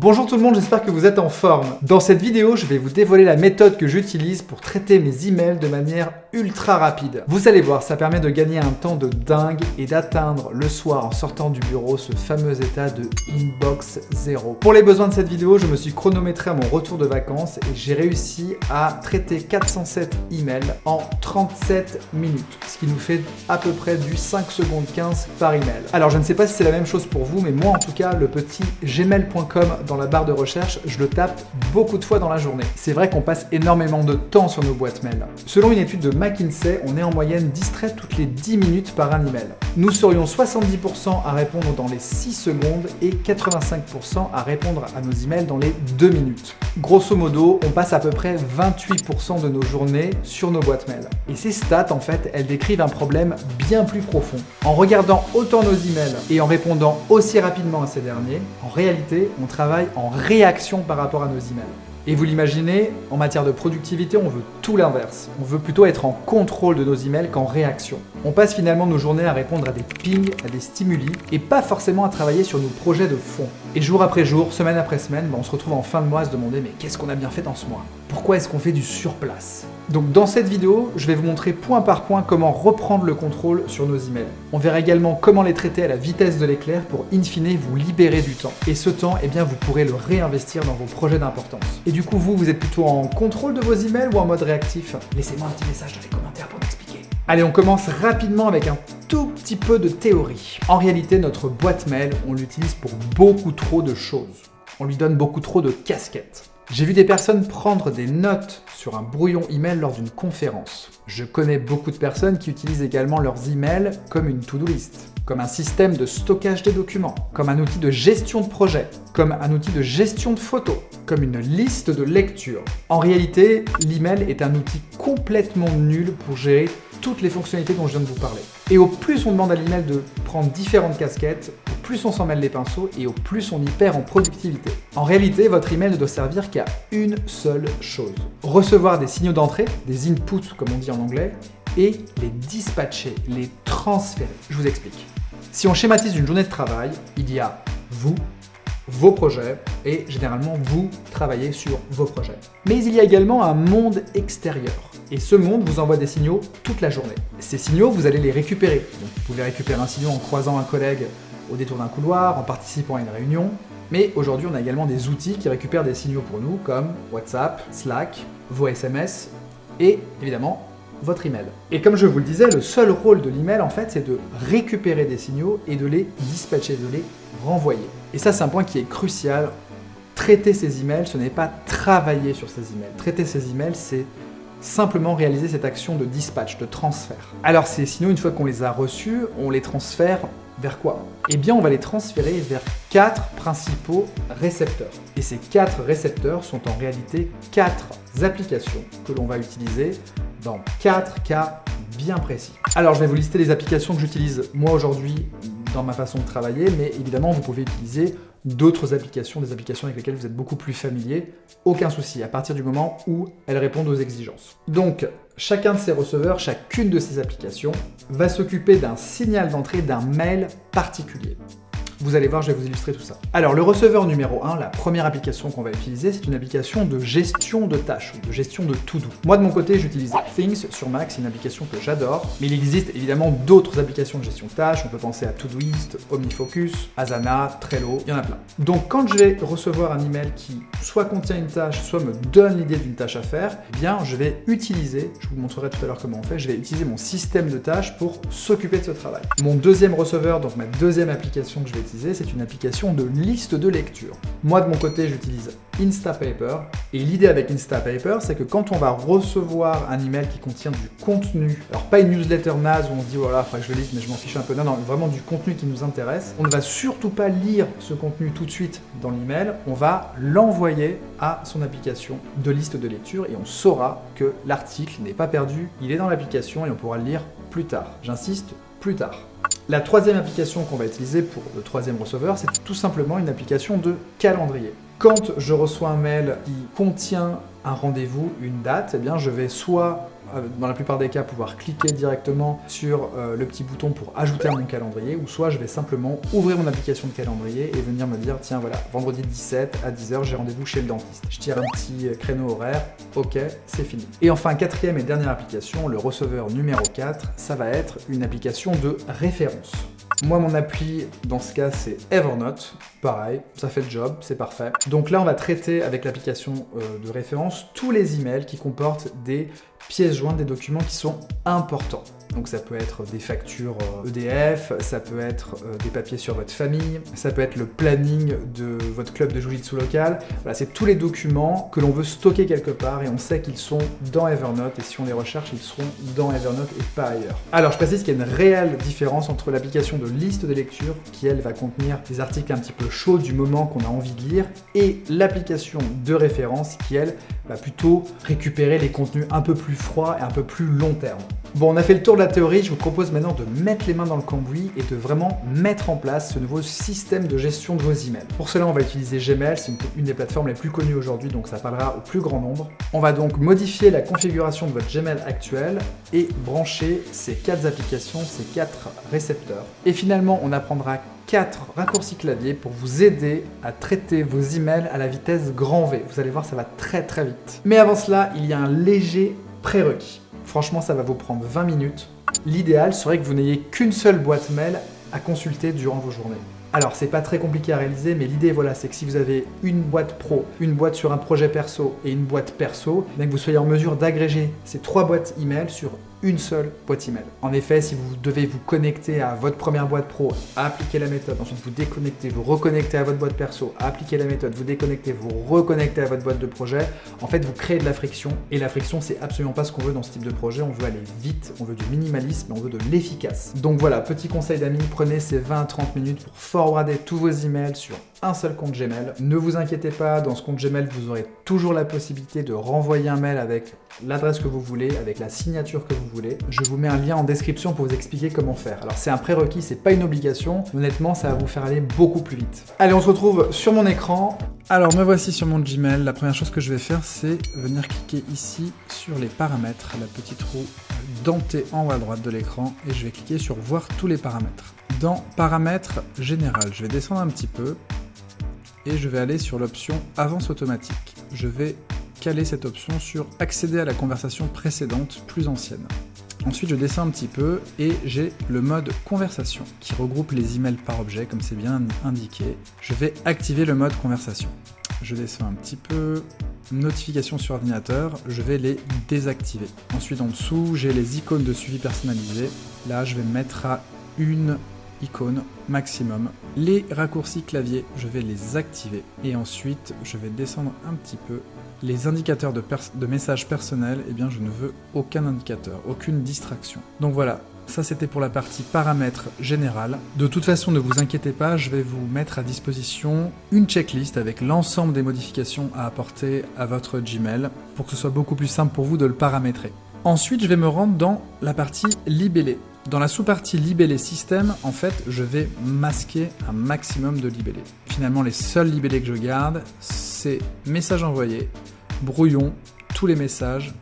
Bonjour tout le monde, j'espère que vous êtes en forme. Dans cette vidéo, je vais vous dévoiler la méthode que j'utilise pour traiter mes emails de manière ultra rapide. Vous allez voir, ça permet de gagner un temps de dingue et d'atteindre le soir en sortant du bureau ce fameux état de inbox zéro. Pour les besoins de cette vidéo, je me suis chronométré à mon retour de vacances et j'ai réussi à traiter 407 emails en 37 minutes, ce qui nous fait à peu près du 5 secondes 15 par email. Alors je ne sais pas si c'est la même chose pour vous, mais moi en tout cas, le petit gmail.com dans la barre de recherche, je le tape beaucoup de fois dans la journée. C'est vrai qu'on passe énormément de temps sur nos boîtes mail. Selon une étude de McKinsey, on est en moyenne distrait toutes les 10 minutes par un email. Nous serions 70% à répondre dans les 6 secondes et 85% à répondre à nos emails dans les 2 minutes. Grosso modo, on passe à peu près 28% de nos journées sur nos boîtes mail. Et ces stats, en fait, elles décrivent un problème bien plus profond. En regardant autant nos emails et en répondant aussi rapidement à ces derniers, en réalité, on travaille en réaction par rapport à nos emails. Et vous l'imaginez, en matière de productivité, on veut tout l'inverse. On veut plutôt être en contrôle de nos emails qu'en réaction. On passe finalement nos journées à répondre à des pings, à des stimuli, et pas forcément à travailler sur nos projets de fond. Et jour après jour, semaine après semaine, on se retrouve en fin de mois à se demander mais qu'est-ce qu'on a bien fait dans ce mois? Pourquoi est-ce qu'on fait du surplace? Donc dans cette vidéo, je vais vous montrer point par point comment reprendre le contrôle sur nos emails. On verra également comment les traiter à la vitesse de l'éclair pour in fine vous libérer du temps. Et ce temps, eh bien, vous pourrez le réinvestir dans vos projets d'importance. Et du coup, vous êtes plutôt en contrôle de vos emails ou en mode réactif? Laissez-moi un petit message dans les commentaires pour m'expliquer. Allez, on commence rapidement avec un tout petit peu de théorie. En réalité, notre boîte mail, on l'utilise pour beaucoup trop de choses. On lui donne beaucoup trop de casquettes. J'ai vu des personnes prendre des notes sur un brouillon email lors d'une conférence. Je connais beaucoup de personnes qui utilisent également leurs emails comme une to-do list, comme un système de stockage des documents, comme un outil de gestion de projet, comme un outil de gestion de photos, comme une liste de lecture. En réalité, l'email est un outil complètement nul pour gérer toutes les fonctionnalités dont je viens de vous parler. Et au plus on demande à l'email de prendre différentes casquettes, au plus on s'en mêle les pinceaux et au plus on y perd en productivité. En réalité, votre email ne doit servir qu'à une seule chose. Recevoir des signaux d'entrée, des inputs comme on dit en anglais, et les dispatcher, les transférer. Je vous explique. Si on schématise une journée de travail, il y a vous, vos projets, et généralement vous travaillez sur vos projets. Mais il y a également un monde extérieur. Et ce monde vous envoie des signaux toute la journée. Ces signaux, vous allez les récupérer. Donc, vous pouvez récupérer un signal en croisant un collègue au détour d'un couloir, en participant à une réunion. Mais aujourd'hui, on a également des outils qui récupèrent des signaux pour nous, comme WhatsApp, Slack, vos SMS et évidemment votre email. Et comme je vous le disais, le seul rôle de l'email, en fait, c'est de récupérer des signaux et de les dispatcher, de les renvoyer. Et ça, c'est un point qui est crucial. Traiter ces emails, ce n'est pas travailler sur ces emails. Traiter ces emails, c'est simplement réaliser cette action de dispatch, de transfert. Alors ces signaux, une fois qu'on les a reçus, on les transfère vers quoi? Eh bien, on va les transférer vers 4 principaux récepteurs. Et ces 4 récepteurs sont en réalité 4 applications que l'on va utiliser dans 4 cas bien précis. Alors, je vais vous lister les applications que j'utilise moi aujourd'hui dans ma façon de travailler, mais évidemment, vous pouvez utiliser d'autres applications, des applications avec lesquelles vous êtes beaucoup plus familier. Aucun souci, à partir du moment où elles répondent aux exigences. Donc, chacun de ces receveurs, chacune de ces applications va s'occuper d'un signal d'entrée d'un mail particulier. Vous allez voir, je vais vous illustrer tout ça. Alors, le receveur numéro 1, la première application qu'on va utiliser, c'est une application de gestion de tâches, ou de gestion de to-do. Moi, de mon côté, j'utilise Things sur Mac, c'est une application que j'adore, mais il existe évidemment d'autres applications de gestion de tâches. On peut penser à Todoist, OmniFocus, Asana, Trello, il y en a plein. Donc, quand je vais recevoir un email qui soit contient une tâche, soit me donne l'idée d'une tâche à faire, eh bien, je vais utiliser, je vous montrerai tout à l'heure comment on fait, je vais utiliser mon système de tâches pour s'occuper de ce travail. Mon deuxième receveur, donc ma deuxième application que je vais utiliser, c'est une application de liste de lecture. Moi, de mon côté, j'utilise Instapaper. Et l'idée avec Instapaper, c'est que quand on va recevoir un email qui contient du contenu, alors pas une newsletter naze où on se dit voilà, il faudrait que je le lise, mais je m'en fiche un peu. Non, non, vraiment du contenu qui nous intéresse. On ne va surtout pas lire ce contenu tout de suite dans l'email. On va l'envoyer à son application de liste de lecture et on saura que l'article n'est pas perdu, il est dans l'application et on pourra le lire plus tard. J'insiste, plus tard. La troisième application qu'on va utiliser pour le troisième receveur, c'est tout simplement une application de calendrier. Quand je reçois un mail qui contient un rendez-vous, une date, eh bien je vais soit, dans la plupart des cas, pouvoir cliquer directement sur le petit bouton pour ajouter à mon calendrier, ou soit je vais simplement ouvrir mon application de calendrier et venir me dire tiens voilà, vendredi 17 à 10h, j'ai rendez-vous chez le dentiste. Je tire un petit créneau horaire, ok, c'est fini. Et enfin, quatrième et dernière application, le receveur numéro 4, ça va être une application de référence. Moi, mon appli, dans ce cas, c'est Evernote. Pareil, ça fait le job, c'est parfait. Donc là, on va traiter avec l'application de référence tous les emails qui comportent des pièces jointes, des documents qui sont importants. Donc ça peut être des factures EDF, ça peut être des papiers sur votre famille, ça peut être le planning de votre club de jiu-jitsu local. Voilà, c'est tous les documents que l'on veut stocker quelque part et on sait qu'ils sont dans Evernote et si on les recherche, ils seront dans Evernote et pas ailleurs. Alors je précise qu'il y a une réelle différence entre l'application de liste des lectures qui elle va contenir des articles un petit peu chauds du moment qu'on a envie de lire et l'application de référence qui elle va plutôt récupérer les contenus un peu plus froids et un peu plus long terme. Bon, on a fait le tour de la théorie, je vous propose maintenant de mettre les mains dans le cambouis et de vraiment mettre en place ce nouveau système de gestion de vos emails. Pour cela, on va utiliser Gmail, c'est une des plateformes les plus connues aujourd'hui, donc ça parlera au plus grand nombre. On va donc modifier la configuration de votre Gmail actuel et brancher ces 4 applications, ces 4 récepteurs. Et finalement, on apprendra 4 raccourcis clavier pour vous aider à traiter vos emails à la vitesse grand V. Vous allez voir, ça va très très vite. Mais avant cela, il y a un léger prérequis. Franchement, ça va vous prendre 20 minutes. L'idéal serait que vous n'ayez qu'une seule boîte mail à consulter durant vos journées. Alors, c'est pas très compliqué à réaliser, mais l'idée, voilà, c'est que si vous avez une boîte pro, une boîte sur un projet perso et une boîte perso, bien que vous soyez en mesure d'agréger ces 3 boîtes email sur une seule boîte email. En effet, si vous devez vous connecter à votre première boîte pro, appliquer la méthode, ensuite vous déconnectez, vous reconnectez à votre boîte perso, appliquer la méthode, vous déconnectez, vous reconnectez à votre boîte de projet, en fait, vous créez de la friction et la friction, c'est absolument pas ce qu'on veut dans ce type de projet. On veut aller vite, on veut du minimalisme, on veut de l'efficace. Donc voilà, petit conseil d'amis, prenez ces 20 à 30 minutes pour forwarder tous vos emails sur un seul compte Gmail. Ne vous inquiétez pas, dans ce compte Gmail, vous aurez toujours la possibilité de renvoyer un mail avec l'adresse que vous voulez, avec la signature que vous voulez. Je vous mets un lien en description pour vous expliquer comment faire. Alors c'est un prérequis, c'est pas une obligation. Honnêtement, ça va vous faire aller beaucoup plus vite. Allez, on se retrouve sur mon écran. Alors me voici sur mon Gmail. La première chose que je vais faire, c'est venir cliquer ici sur les paramètres, la petite roue dentée en haut à droite de l'écran, et je vais cliquer sur voir tous les paramètres. Dans paramètres général, je vais descendre un petit peu et je vais aller sur l'option avance automatique. Je vais caler cette option sur accéder à la conversation précédente plus ancienne. Ensuite, je descends un petit peu et j'ai le mode conversation qui regroupe les emails par objet, comme c'est bien indiqué. Je vais activer le mode conversation. Je descends un petit peu, notification sur ordinateur, je vais les désactiver. Ensuite, en dessous, j'ai les icônes de suivi personnalisé. Là, je vais me mettre à une icône maximum. Les raccourcis clavier, je vais les activer. Et ensuite, je vais descendre un petit peu. Les indicateurs de messages personnels, eh bien je ne veux aucun indicateur, aucune distraction. Donc voilà, ça c'était pour la partie paramètres général. De toute façon, ne vous inquiétez pas, je vais vous mettre à disposition une checklist avec l'ensemble des modifications à apporter à votre Gmail pour que ce soit beaucoup plus simple pour vous de le paramétrer. Ensuite, je vais me rendre dans la partie libellé. Dans la sous-partie libellé système, en fait, je vais masquer un maximum de libellés. Finalement, les seuls libellés que je garde, c'est messages envoyés, brouillon, tous les messages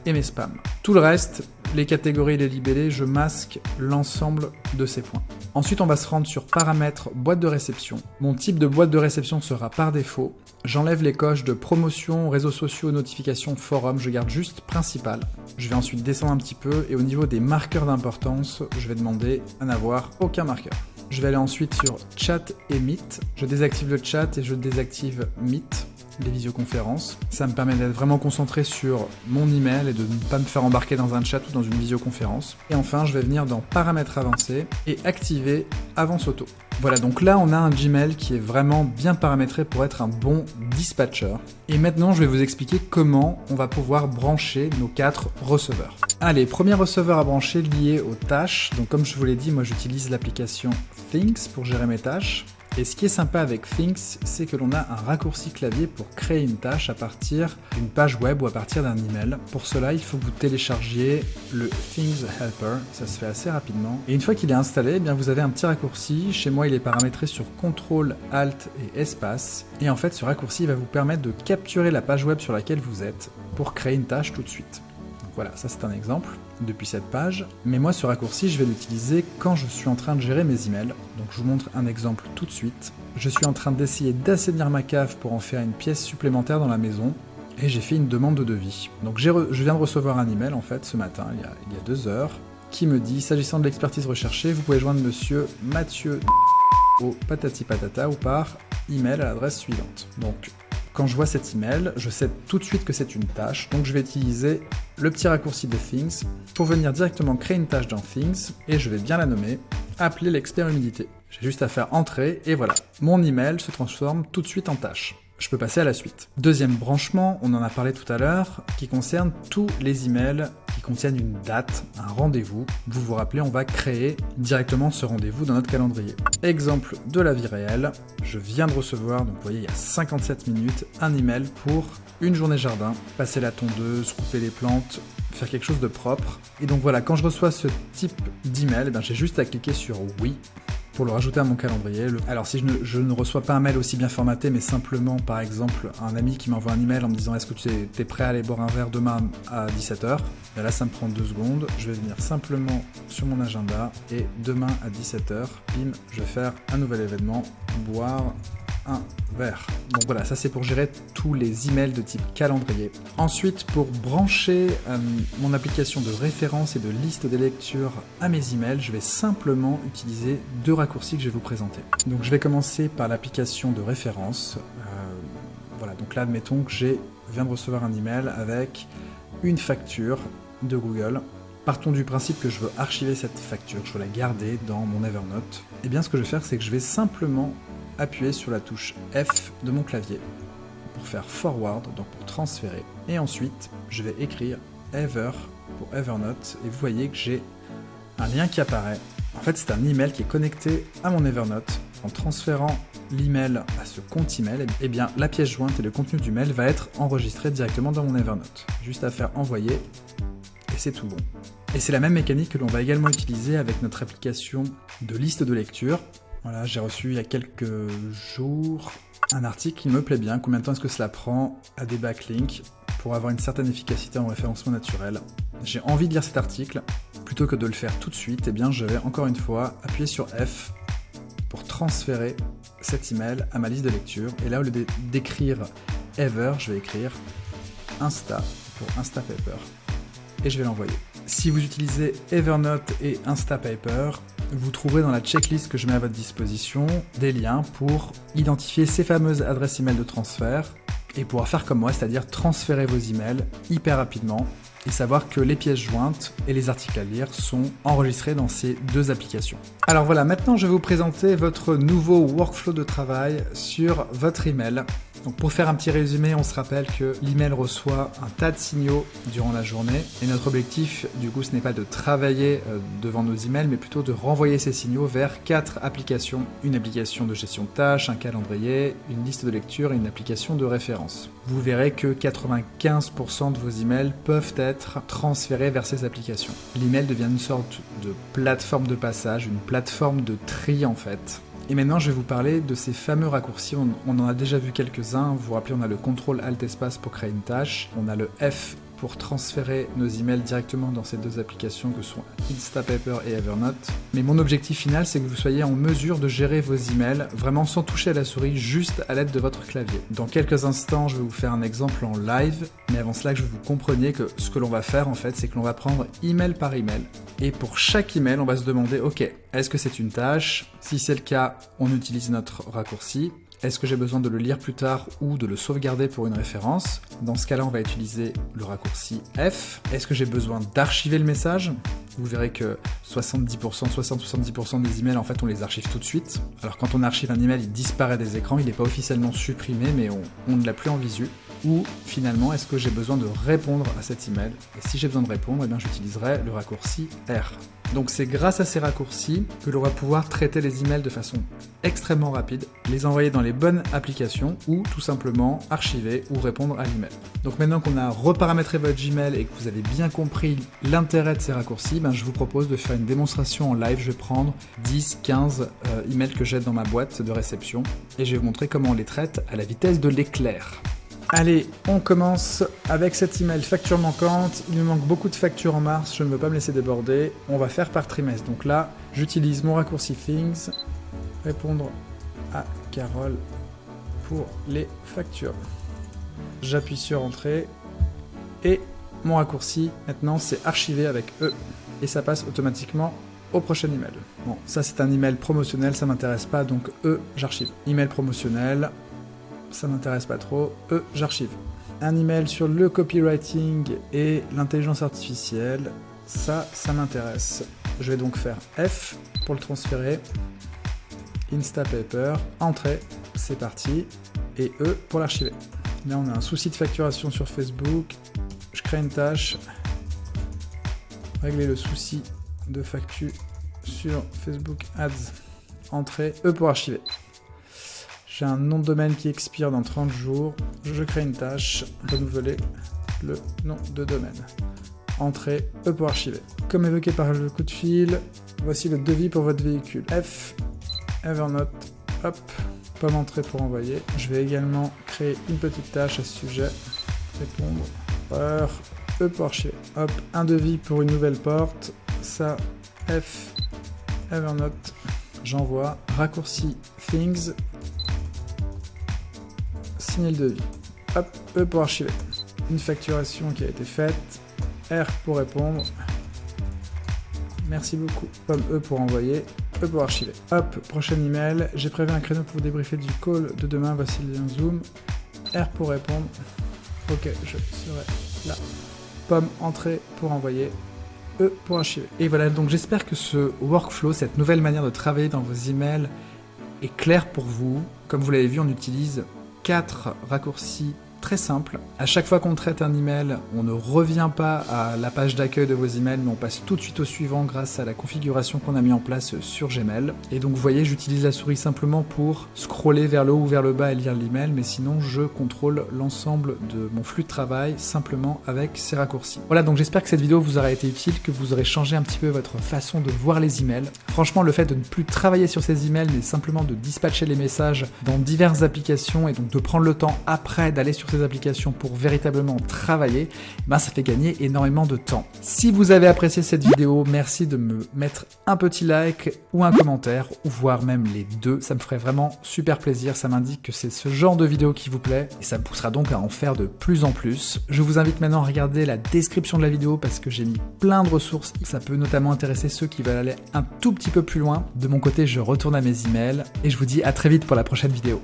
et mes spams. Tout le reste, les catégories et les libellés, je masque l'ensemble de ces points. Ensuite, on va se rendre sur paramètres boîte de réception. Mon type de boîte de réception sera par défaut. J'enlève les coches de promotion, réseaux sociaux, notifications, forum, je garde juste principal. Je vais ensuite descendre un petit peu et au niveau des marqueurs d'importance, je vais demander à n'avoir aucun marqueur. Je vais aller ensuite sur chat et Meet. Je désactive le chat et je désactive Meet, les visioconférences. Ça me permet d'être vraiment concentré sur mon email et de ne pas me faire embarquer dans un chat ou dans une visioconférence. Et enfin, je vais venir dans paramètres avancés et activer avance auto. Voilà, donc là on a un Gmail qui est vraiment bien paramétré pour être un bon dispatcher. Et maintenant je vais vous expliquer comment on va pouvoir brancher nos 4 receveurs. Allez, premier receveur à brancher lié aux tâches. Donc comme je vous l'ai dit, moi j'utilise l'application Things pour gérer mes tâches. Et ce qui est sympa avec Things, c'est que l'on a un raccourci clavier pour créer une tâche à partir d'une page web ou à partir d'un email. Pour cela, il faut que vous téléchargiez le Things Helper, ça se fait assez rapidement. Et une fois qu'il est installé, eh bien vous avez un petit raccourci. Chez moi, il est paramétré sur CTRL, ALT et espace. Et en fait, ce raccourci va vous permettre de capturer la page web sur laquelle vous êtes pour créer une tâche tout de suite. Donc voilà, ça c'est un exemple depuis cette page. Mais moi, ce raccourci, je vais l'utiliser quand je suis en train de gérer mes emails. Donc je vous montre un exemple tout de suite. Je suis en train d'essayer d'assainir ma cave pour en faire une pièce supplémentaire dans la maison. Et j'ai fait une demande de devis. Donc je viens de recevoir un email en fait ce matin, il y a 2 heures, qui me dit, s'agissant de l'expertise recherchée, vous pouvez joindre monsieur Mathieu au patati patata ou par email à l'adresse suivante. Donc quand je vois cet email, je sais tout de suite que c'est une tâche, donc je vais utiliser le petit raccourci de Things pour venir directement créer une tâche dans Things, et je vais bien la nommer, appeler l'expert humidité. J'ai juste à faire entrer, et voilà, mon email se transforme tout de suite en tâche. Je peux passer à la suite. Deuxième branchement, on en a parlé tout à l'heure, qui concerne tous les emails qui contiennent une date, un rendez-vous. Vous vous rappelez, on va créer directement ce rendez-vous dans notre calendrier. Exemple de la vie réelle, je viens de recevoir, donc vous voyez, il y a 57 minutes, un email pour une journée jardin, passer la tondeuse, couper les plantes, faire quelque chose de propre. Et donc voilà, quand je reçois ce type d'email, j'ai juste à cliquer sur oui pour le rajouter à mon calendrier. Alors si je ne reçois pas un mail aussi bien formaté, mais simplement par exemple un ami qui m'envoie un email en me disant est-ce que tu es prêt à aller boire un verre demain à 17h, et là ça me prend 2 secondes, je vais venir simplement sur mon agenda et demain à 17h, bim, je vais faire un nouvel événement, boire un verre. Donc voilà, ça c'est pour gérer tous les emails de type calendrier. Ensuite, pour brancher mon application de référence et de liste des lectures à mes emails, je vais simplement utiliser 2 raccourcis que je vais vous présenter. Donc je vais commencer par l'application de référence. Voilà, donc là admettons que je viens de recevoir un email avec une facture de Google. Partons du principe que je veux archiver cette facture, que je veux la garder dans mon Evernote. Et bien ce que je vais faire, c'est que je vais simplement appuyer sur la touche F de mon clavier pour faire forward, donc pour transférer. Et ensuite, je vais écrire Ever pour Evernote et vous voyez que j'ai un lien qui apparaît. En fait, c'est un email qui est connecté à mon Evernote. En transférant l'email à ce compte email, eh bien, la pièce jointe et le contenu du mail va être enregistré directement dans mon Evernote. Juste à faire envoyer et c'est tout bon. Et c'est la même mécanique que l'on va également utiliser avec notre application de liste de lecture. Voilà, j'ai reçu il y a quelques jours un article qui me plaît bien. Combien de temps est-ce que cela prend à des backlinks pour avoir une certaine efficacité en référencement naturel? J'ai envie de lire cet article. Plutôt que de le faire tout de suite, eh bien, je vais encore une fois appuyer sur F pour transférer cet email à ma liste de lecture. Et là, au lieu d'écrire Ever, je vais écrire Insta pour Instapaper. Et je vais l'envoyer. Si vous utilisez Evernote et Instapaper, vous trouverez dans la checklist que je mets à votre disposition des liens pour identifier ces fameuses adresses email de transfert et pouvoir faire comme moi, c'est-à-dire transférer vos emails hyper rapidement et savoir que les pièces jointes et les articles à lire sont enregistrés dans ces 2 applications. Alors voilà, maintenant je vais vous présenter votre nouveau workflow de travail sur votre email. Donc pour faire un petit résumé, on se rappelle que l'email reçoit un tas de signaux durant la journée et notre objectif du coup ce n'est pas de travailler devant nos emails mais plutôt de renvoyer ces signaux vers 4 applications. Une application de gestion de tâches, un calendrier, une liste de lecture et une application de référence. Vous verrez que 95% de vos emails peuvent être transférés vers ces applications. L'email devient une sorte de plateforme de passage, une plateforme de tri en fait. Et maintenant, je vais vous parler de ces fameux raccourcis. On en a déjà vu quelques-uns. Vous vous rappelez, on a le CTRL Alt espace pour créer une tâche. On a le F pour transférer nos emails directement dans ces 2 applications que sont Instapaper et Evernote. Mais mon objectif final, c'est que vous soyez en mesure de gérer vos emails vraiment sans toucher à la souris, juste à l'aide de votre clavier. Dans quelques instants, je vais vous faire un exemple en live. Mais avant cela, je veux que vous compreniez que ce que l'on va faire en fait, c'est que l'on va prendre email par email. Et pour chaque email, on va se demander, ok, est-ce que c'est une tâche? Si c'est le cas, on utilise notre raccourci. Est-ce que j'ai besoin de le lire plus tard ou de le sauvegarder pour une référence? Dans ce cas-là, on va utiliser le raccourci F. Est-ce que j'ai besoin d'archiver le message? Vous verrez que 60-70% des emails, en fait, on les archive tout de suite. Alors quand on archive un email, il disparaît des écrans, il n'est pas officiellement supprimé, mais on ne l'a plus en visu. Ou finalement, est-ce que j'ai besoin de répondre à cet email? Et si j'ai besoin de répondre, eh bien, j'utiliserai le raccourci R. Donc c'est grâce à ces raccourcis que l'on va pouvoir traiter les emails de façon extrêmement rapide, les envoyer dans les bonnes applications ou tout simplement archiver ou répondre à l'email. Donc maintenant qu'on a reparamétré votre Gmail et que vous avez bien compris l'intérêt de ces raccourcis, je vous propose de faire une démonstration en live. Je vais prendre 10-15 emails que j'ai dans ma boîte de réception et je vais vous montrer comment on les traite à la vitesse de l'éclair. Allez, on commence avec cet email facture manquante. Il me manque beaucoup de factures en mars, je ne veux pas me laisser déborder. On va faire par trimestre. Donc là, j'utilise mon raccourci Things, répondre à Carole pour les factures. J'appuie sur Entrée et mon raccourci maintenant c'est archiver avec E et ça passe automatiquement au prochain email. Bon, ça c'est un email promotionnel, ça m'intéresse pas, donc E, j'archive. Email promotionnel. Ça m'intéresse pas trop, j'archive. Un email sur le copywriting et l'intelligence artificielle, ça m'intéresse. Je vais donc faire F pour le transférer, Instapaper, entrée, c'est parti, et E pour l'archiver. Là on a un souci de facturation sur Facebook, je crée une tâche, régler le souci de facture sur Facebook Ads, entrée, E pour archiver. J'ai un nom de domaine qui expire dans 30 jours. Je crée une tâche. Renouveler le nom de domaine. Entrée, E pour archiver. Comme évoqué par le coup de fil, voici le devis pour votre véhicule. F, Evernote, hop, pomme entrée pour envoyer. Je vais également créer une petite tâche à ce sujet. Répondre, heure, E pour archiver. Hop, un devis pour une nouvelle porte. Ça, F, Evernote, j'envoie. Raccourci Things. Signer le devis. Hop, E pour archiver. Une facturation qui a été faite. R pour répondre. Merci beaucoup. Pomme E pour envoyer. E pour archiver. Hop, prochain email. J'ai prévu un créneau pour vous débriefer du call de demain. Voici le lien Zoom. R pour répondre. Ok, je serai là. Pomme entrée pour envoyer. E pour archiver. Et voilà, donc j'espère que ce workflow, cette nouvelle manière de travailler dans vos emails est claire pour vous. Comme vous l'avez vu, on utilise 4 raccourcis très simples. À chaque fois qu'on traite un email, on ne revient pas à la page d'accueil de vos emails, mais on passe tout de suite au suivant grâce à la configuration qu'on a mis en place sur Gmail. Et donc vous voyez, j'utilise la souris simplement pour scroller vers le haut ou vers le bas et lire l'email, mais sinon je contrôle l'ensemble de mon flux de travail simplement avec ces raccourcis. Voilà, donc j'espère que cette vidéo vous aura été utile, que vous aurez changé un petit peu votre façon de voir les emails. Franchement, le fait de ne plus travailler sur ces emails, mais simplement de dispatcher les messages dans diverses applications et donc de prendre le temps après d'aller sur ces applications pour véritablement travailler, ça fait gagner énormément de temps. Si vous avez apprécié cette vidéo, merci de me mettre un petit like ou un commentaire, ou voire même les deux, ça me ferait vraiment super plaisir, ça m'indique que c'est ce genre de vidéo qui vous plaît, et ça me poussera donc à en faire de plus en plus. Je vous invite maintenant à regarder la description de la vidéo parce que j'ai mis plein de ressources, ça peut notamment intéresser ceux qui veulent aller un tout petit peu plus loin. De mon côté, je retourne à mes emails, et je vous dis à très vite pour la prochaine vidéo.